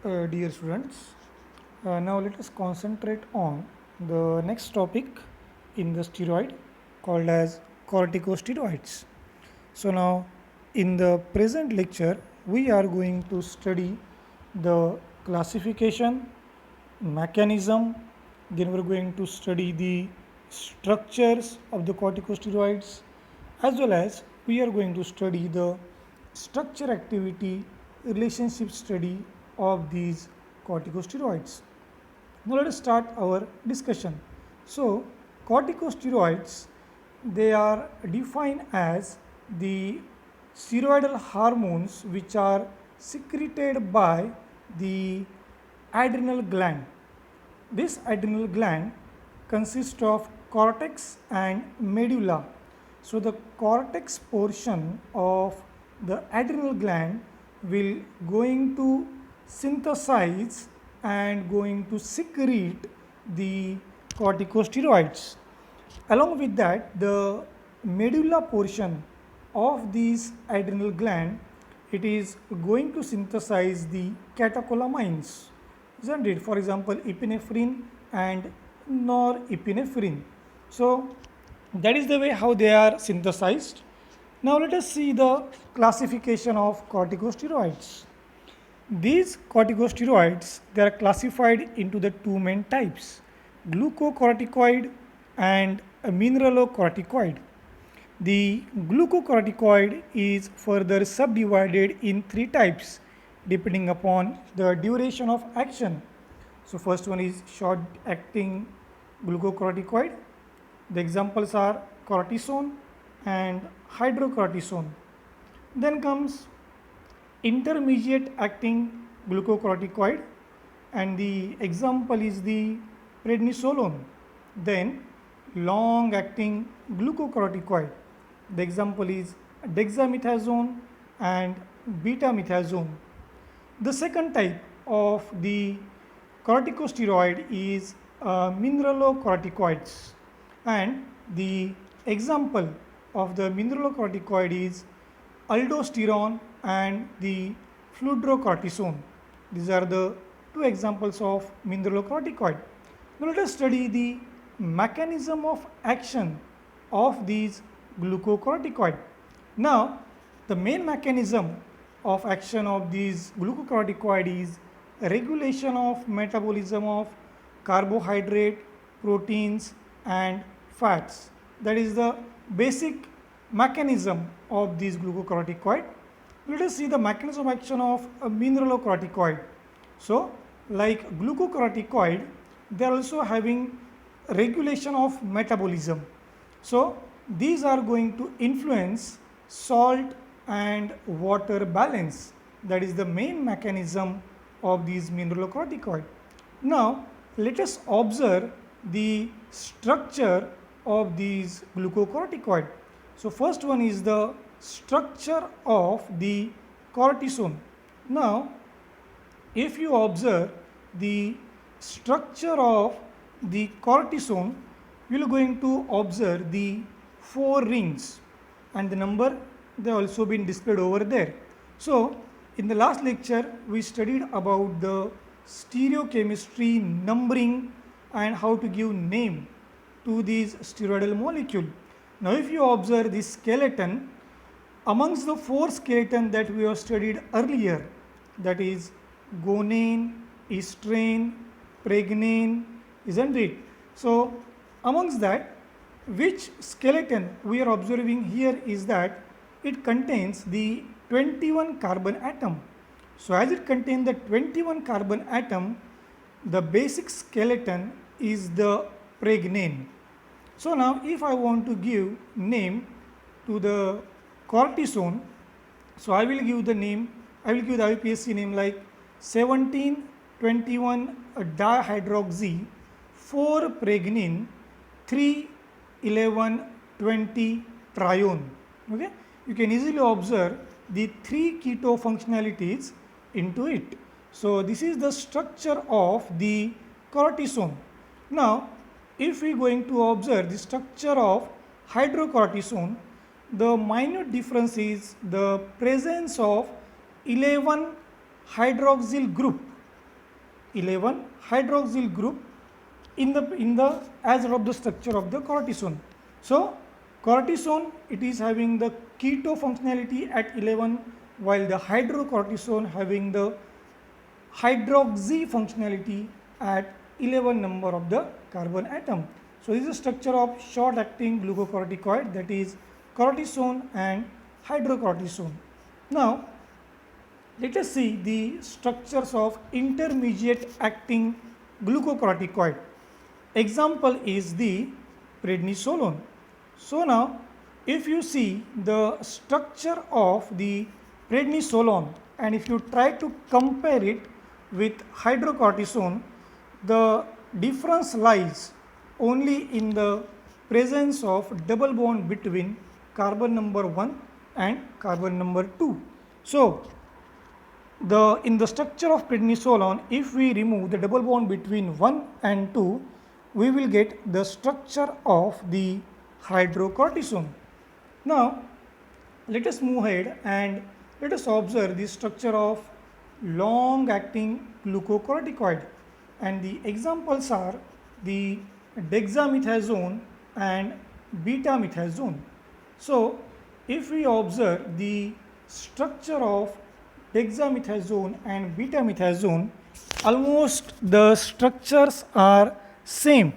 Dear students, now let us concentrate on the next topic in the steroid called as corticosteroids. So now in the present lecture we are going to study the classification, mechanism, then we're going to study the structures of the corticosteroids, as well as we are going to study the structure activity relationship study of these corticosteroids. Now let us start our discussion. So corticosteroids, they are defined as the steroidal hormones which are secreted by the adrenal gland. This adrenal gland consists of cortex and medulla. So the cortex portion of the adrenal gland will going to synthesize and going to secrete the corticosteroids. Along with that, the medulla portion of this adrenal gland, it is going to synthesize the catecholamines, isn't it? For example, epinephrine and norepinephrine. So that is the way how they are synthesized. Now let us see the classification of corticosteroids. These corticosteroids, they are classified into the two main types, glucocorticoid and a mineralocorticoid. The glucocorticoid is further subdivided in three types depending upon the duration of action. So first one is short acting glucocorticoid. The examples are cortisone and hydrocortisone. Then comes intermediate acting glucocorticoid, and the example is the prednisolone. Then long acting glucocorticoid, the example is dexamethasone and betamethasone. The second type of the corticosteroid is mineralocorticoids, and the example of the mineralocorticoid is aldosterone and the fludrocortisone. These are the two examples of mineralocorticoid. Now let us study the mechanism of action of these glucocorticoid. Now the main mechanism of action of these glucocorticoid is regulation of metabolism of carbohydrate, proteins and fats. That is the basic mechanism of these glucocorticoid. Let us see the mechanism of action of a mineralocorticoid. So like glucocorticoid, they are also having regulation of metabolism. So these are going to influence salt and water balance. That is the main mechanism of these mineralocorticoid. Now let us observe the structure of these glucocorticoid. So first one is the structure of the cortisone. Now if you observe the structure of the cortisone, you are going to observe the four rings, and the number they also been displayed over there. So in the last lecture we studied about the stereochemistry, numbering and how to give name to these steroidal molecule. Now if you observe this skeleton, amongst the four skeleton that we have studied earlier, that is gonane, estrane, pregnane, isn't it? So amongst that, which skeleton we are observing here is that it contains the 21 carbon atom. So as it contains the 21 carbon atom, the basic skeleton is the pregnane. So now if I want to give name to the cortisone, so I will give the name, I will give the IUPAC name like 1721 dihydroxy 4 pregnine 3 11 20 trione. Okay, you can easily observe the three keto functionalities into it. So this is the structure of the cortisone. Now if we are going to observe the structure of hydrocortisone, the minute difference is the presence of 11 hydroxyl group 11 hydroxyl group in the as of the structure of the cortisone. So cortisone, it is having the keto functionality at 11, while the hydrocortisone having the hydroxy functionality at 11 number of the carbon atom. So this is the structure of short acting glucocorticoid, that is cortisone and hydrocortisone. Now let us see the structures of intermediate acting glucocorticoid. Example is the prednisolone. So now if you see the structure of the prednisolone and if you try to compare it with hydrocortisone, the difference lies only in the presence of double bond between carbon number 1 and carbon number 2. So in the structure of prednisolone, if we remove the double bond between 1 and 2, we will get the structure of the hydrocortisone. Now let us move ahead and let us observe the structure of long acting glucocorticoid, and the examples are the dexamethasone and betamethasone. So if we observe the structure of dexamethasone and betamethasone, almost the structures are same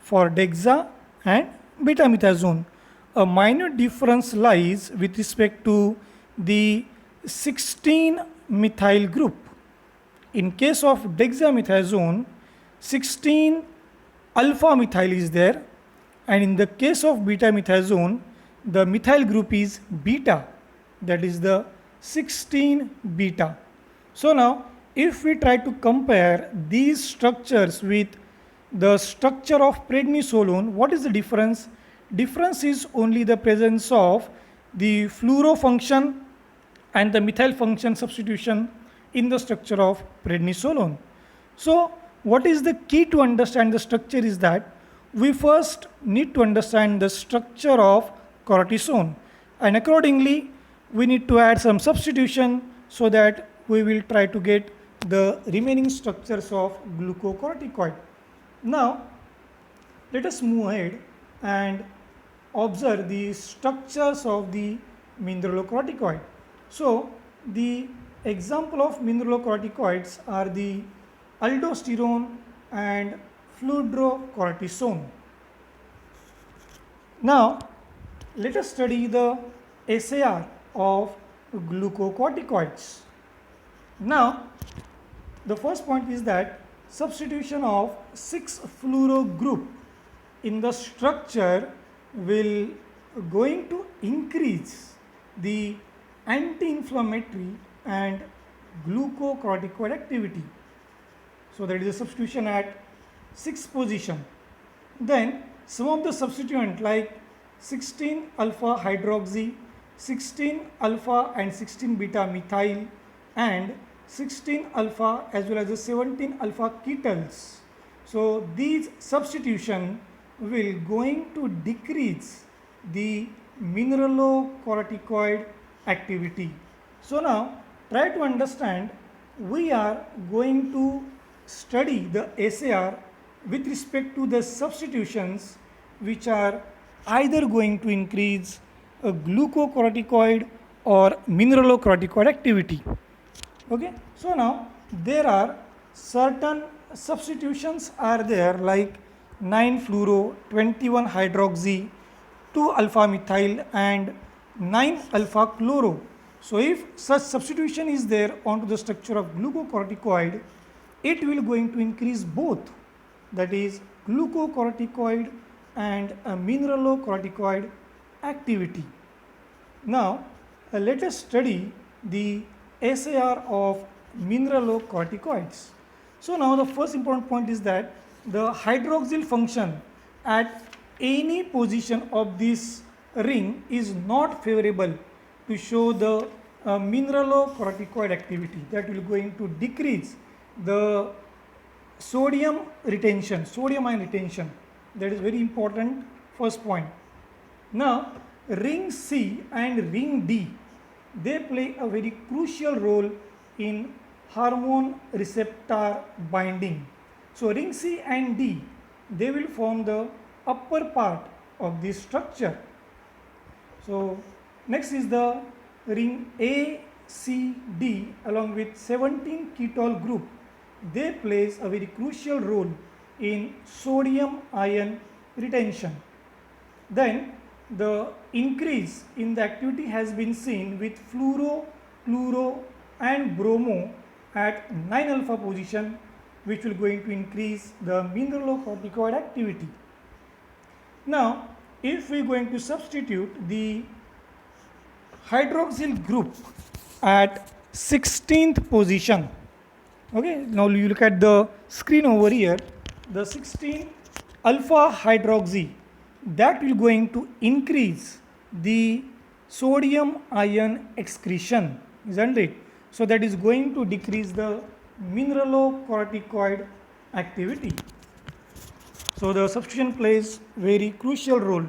for dexa and betamethasone. A minor difference lies with respect to the 16 methyl group. In case of dexamethasone, 16 alpha methyl is there, and in the case of betamethasone, the methyl group is beta, that is the 16 beta. So now if we try to compare these structures with the structure of prednisolone, what is the difference? Difference is only the presence of the fluoro function and the methyl function substitution in the structure of prednisolone. So what is the key to understand the structure is that we first need to understand the structure of cortisone, and accordingly we need to add some substitution so that we will try to get the remaining structures of glucocorticoid. Now let us move ahead and observe the structures of the mineralocorticoid. So the example of mineralocorticoids are the aldosterone and fludrocortisone. Now let us study the SAR of glucocorticoids. Now the first point is that substitution of 6-fluoro group in the structure will going to increase the anti-inflammatory and glucocorticoid activity. So that is a substitution at 6th position. Then some of the substituent like 16 alpha hydroxy, 16 alpha and 16 beta methyl, and 16 alpha as well as the 17 alpha ketols. So these substitution will going to decrease the mineralocorticoid activity. So now try to understand, we are going to study the SAR with respect to the substitutions which are either going to increase a glucocorticoid or mineralocorticoid activity. Okay, so now there are certain substitutions are there like 9-fluoro, 21 hydroxy, 2 alpha methyl and 9 alpha chloro. So if such substitution is there onto the structure of glucocorticoid, it will going to increase both, that is glucocorticoid and a mineralocorticoid activity. Now let us study the SAR of mineralocorticoids. So now the first important point is that the hydroxyl function at any position of this ring is not favorable to show the mineralocorticoid activity. That will going to decrease the sodium retention, sodium ion retention. That is very important first point. Now ring C and ring D, they play a very crucial role in hormone receptor binding. So ring C and D, they will form the upper part of this structure. So next is the ring A, C, D along with 17 ketol group. They plays a very crucial role in sodium ion retention. Then the increase in the activity has been seen with fluoro, fluoro and bromo at 9 alpha position, which will going to increase the mineralocorticoid activity. Now if we are going to substitute the hydroxyl group at 16th position, okay, now you look at the screen over here, the 16 alpha hydroxy, that will going to increase the sodium ion excretion, isn't it? So that is going to decrease the mineralocorticoid activity. So the substitution plays very crucial role.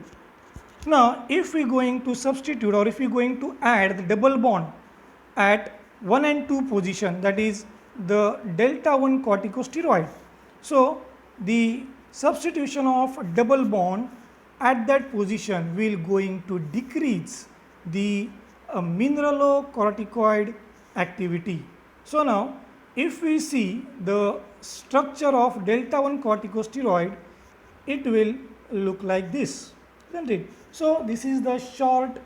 Now if we are going to substitute or if we are going to add the double bond at 1 and 2 position, that is the delta 1 corticosteroid. So the substitution of double bond at that position will going to decrease the mineralocorticoid activity. So now if we see the structure of delta 1 corticosteroid, it will look like this, isn't it? So this is the short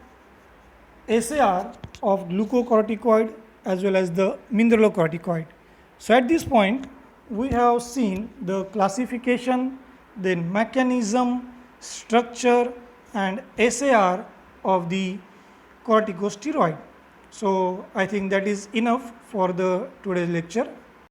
SAR of glucocorticoid as well as the mineralocorticoid. So at this point we have seen the classification, then mechanism, structure and SAR of the corticosteroid. So I think that is enough for the today's lecture.